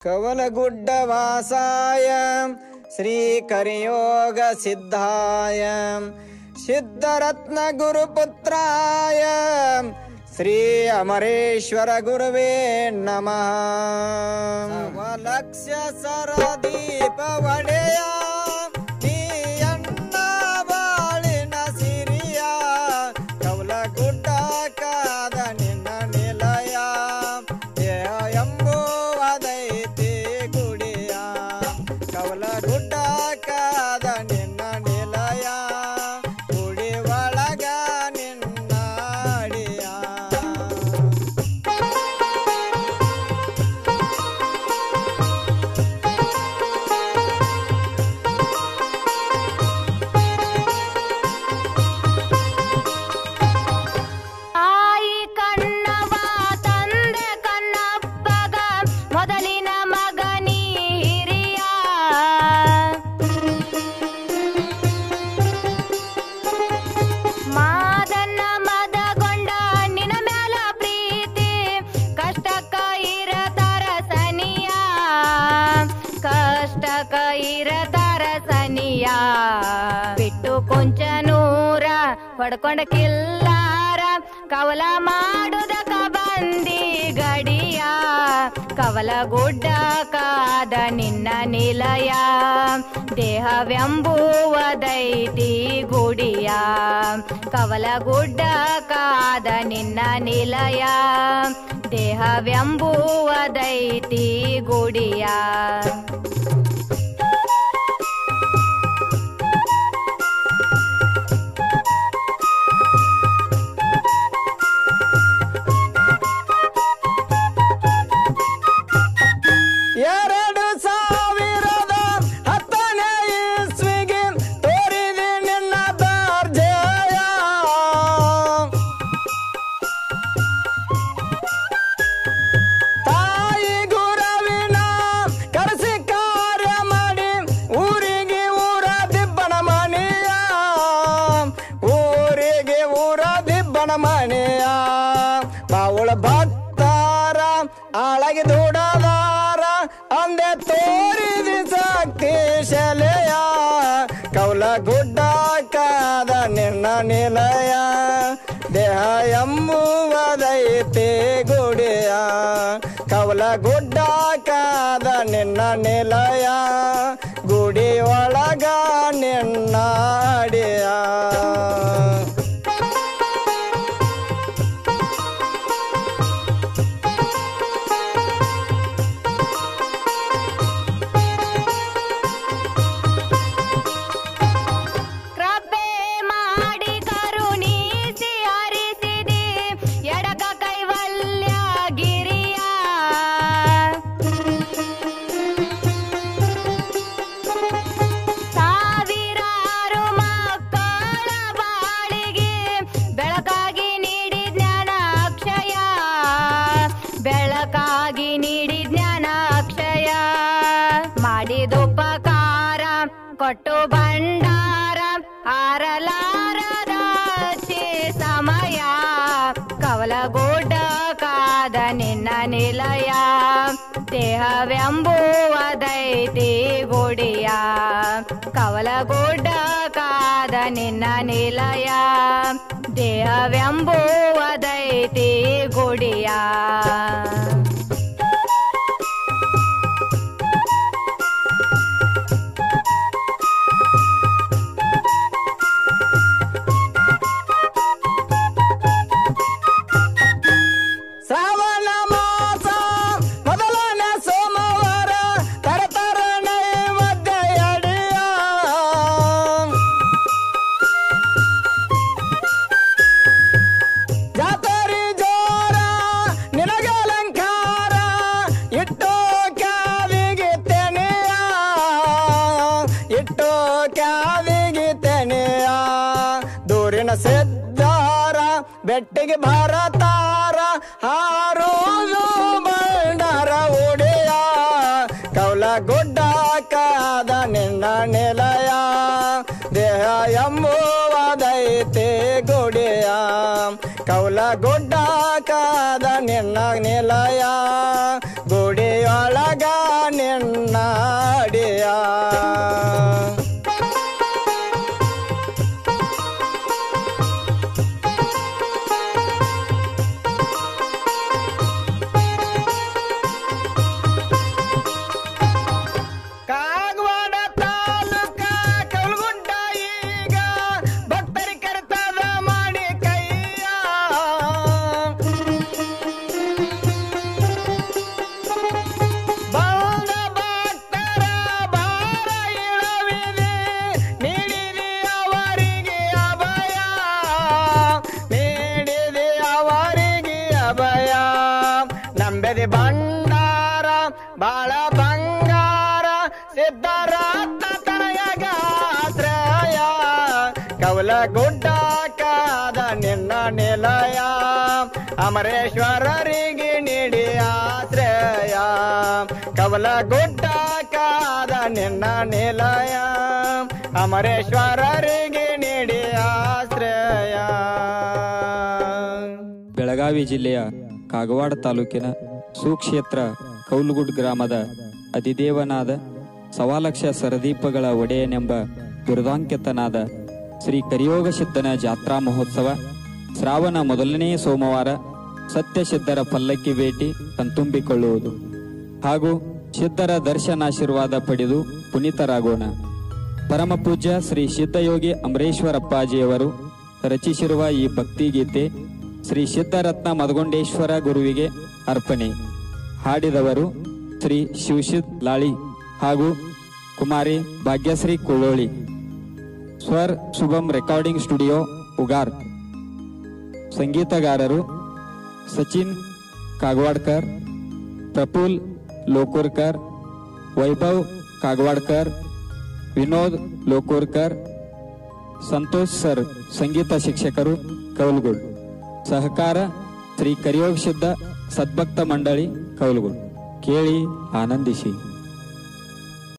कवलगुड्डवासाय श्रीकरयोग सिद्धाय सिद्धरत्न गुरुपुत्राय श्री अमरेश्वर गुरुवे नमः। लक्ष्य सरदीप वडेया बाಳಿನ ಸಿರಿಯ ಕವಲಗುಡ್ಡ ಕಾದ ನಿನ್ನ ನಿಲಯ ದೇಹ ಎಂಬುವುದೈತಿ ಗುಡಿಯ ಕವಲಗುಡ್ಡ ಕಾದ ನಿನ್ನ ನಿಲಯ ಗುಡಿ ಒಳಗ ನಿನ್ನ ಅಡಿಯ ಬಿಟ್ಟು ಕೊಂಚ ನೂರ ಪಡ್ಕೊಂಡ ಕಿಲ್ಲಾರ ಕವಲ ಮಾಡುದಕ ಬಂದಿ ಗಡಿಯ ಕವಲಗುಡ್ಡ ಕಾದ ನಿನ್ನ ನಿಲಯ ದೇಹವೆಂಬುವುದೈತಿ ಗುಡಿಯ ಕವಲಗುಡ್ಡ ಕಾದ ನಿನ್ನ ನಿಲಯ ದೇಹವೆಂಬುವುದೈತಿ ಗುಡಿಯ ಮನೆಯ ಬಾವುಳ ಭಕ್ತಾರ ಆಳಗೆ ದುಡದಾರ ಅಂದೆ ತೋರಿದಿ ಶಕ್ತಿ ಶಲೆಯ ಕವಲಗುಡ್ಡ ಕಾದ ನಿನ್ನ ನಿಲಯ ದೇಹ ಎಂಬುವುದೈತಿ ಗುಡಿಯ ಕವಲಗುಡ್ಡ ಕಾದ ನಿನ್ನ ನಿಲಯ ಗುಡಿ ಒಳಗ ನಿನ್ನ ಅಡಿಯ ಕೊಟ್ಟು ಭಂಡಾರ ಆರಲಾರದ ಸಮಯ ಕವಲಗುಡ್ಡ ಕಾದ ನಿನ್ನ ನಿಲಯ ದೇಹವೆಂಬುವುದೈತಿ ಗುಡಿಯ ಕವಲಗುಡ್ಡ ಕಾದ ನಿನ್ನ ನಿಲಯ ದೇಹವೆಂಬುವುದೈತಿ ಗುಡಿಯ ಸಿದ್ಧಾರ ಬೆಟ್ಟಿಗೆ ಭಾರತಾರ ಹಾರೋದು ಬಂಡಾರ ಒಡೆಯ ಕವಲಗುಡ್ಡ ಕಾದ ನಿನ್ನ ನಿಲಯ ದೇಹ ಎಂಬುವುದೈತಿ ಗುಡಿಯ ಕವಲಗುಡ್ಡ ಕಾದ ನಿನ್ನ ನಿಲಯ ಗುಡಿಯ ಒಳಗ ನಿನ್ನ ಅಡಿಯ ಭಂಡಾರ ಬಾಳ ಬಂಗಾರ ಸಿದ್ಧರಾತ್ಮ ತನಯಗಾಶ್ರಯ ಕವಲ ಗುಡ್ಡ ಕಾದ ನಿನ್ನ ನಿಲಯ ಅಮರೇಶ್ವರರಿಗೆ ನೀಡಿ ಆಶ್ರಯ ಕವಲ ಗುಡ್ಡ ಕಾದ ನಿನ್ನ ನಿಲಯ ಅಮರೇಶ್ವರರಿಗೆ ನೀಡಿ ಆಶ್ರಯ. ಬೆಳಗಾವಿ ಜಿಲ್ಲೆಯ ಕಾಗವಾಡ ತಾಲೂಕಿನ ಸುಕ್ಷೇತ್ರ ಕೌಲುಗುಡ್ ಗ್ರಾಮದ ಅಧಿದೇವನಾದ ಸವಾಲಕ್ಷ ಸರದೀಪಗಳ ಒಡೆಯನೆಂಬ ಬಿರುದಾಂಕಿತನಾದ ಶ್ರೀ ಕರಿಯೋಗ ಸಿದ್ಧನ ಜಾತ್ರಾ ಮಹೋತ್ಸವ ಶ್ರಾವಣ ಮೊದಲನೇ ಸೋಮವಾರ ಸತ್ಯಸಿದ್ಧರ ಪಲ್ಲಕ್ಕಿ ಭೇಟಿ ಕಣ್ತುಂಬಿಕೊಳ್ಳುವುದು ಹಾಗೂ ಸಿದ್ಧರ ದರ್ಶನಾಶೀರ್ವಾದ ಪಡೆದು ಪುನೀತರಾಗೋಣ. ಪರಮ ಪೂಜ್ಯ ಶ್ರೀ ಸಿದ್ಧಯೋಗಿ ಅಮರೇಶ್ವರಪ್ಪಾಜಿಯವರು ರಚಿಸಿರುವ ಈ ಭಕ್ತಿಗೀತೆ ಶ್ರೀ ಸಿದ್ಧರತ್ನ ಮದಗೊಂಡೇಶ್ವರ ಗುರುವಿಗೆ ಅರ್ಪಣೆ. ಹಾಡಿದವರು ಶ್ರೀ ಶಿವಸಿದ್ ಲಾಳಿ ಹಾಗೂ ಕುಮಾರಿ ಭಾಗ್ಯಶ್ರೀ ಕುಳ್ಳೋಳಿ. ಸ್ವರ್ ಶುಭಂ ರೆಕಾರ್ಡಿಂಗ್ ಸ್ಟುಡಿಯೋ ಉಗಾರ್. ಸಂಗೀತಗಾರರು ಸಚಿನ್ ಕಾಗವಾಡ್ಕರ್, ಪ್ರಫುಲ್ ಲೋಕೂರ್ಕರ್, ವೈಭವ್ ಕಾಗವಾಡ್ಕರ್, ವಿನೋದ್ ಲೋಕೂರ್ಕರ್, ಸಂತೋಷ್ ಸರ್ ಸಂಗೀತ ಶಿಕ್ಷಕರು ಕೌಲ್ಗುಡ್. ಸಹಕಾರ ಶ್ರೀ ಕರಿಯೋಗ ಸಿದ್ಧ ಸದ್ಭಕ್ತ ಮಂಡಳಿ ಕೌಲ್ಗುಡ್. ಕೇಳಿ ಆನಂದಿಸಿ.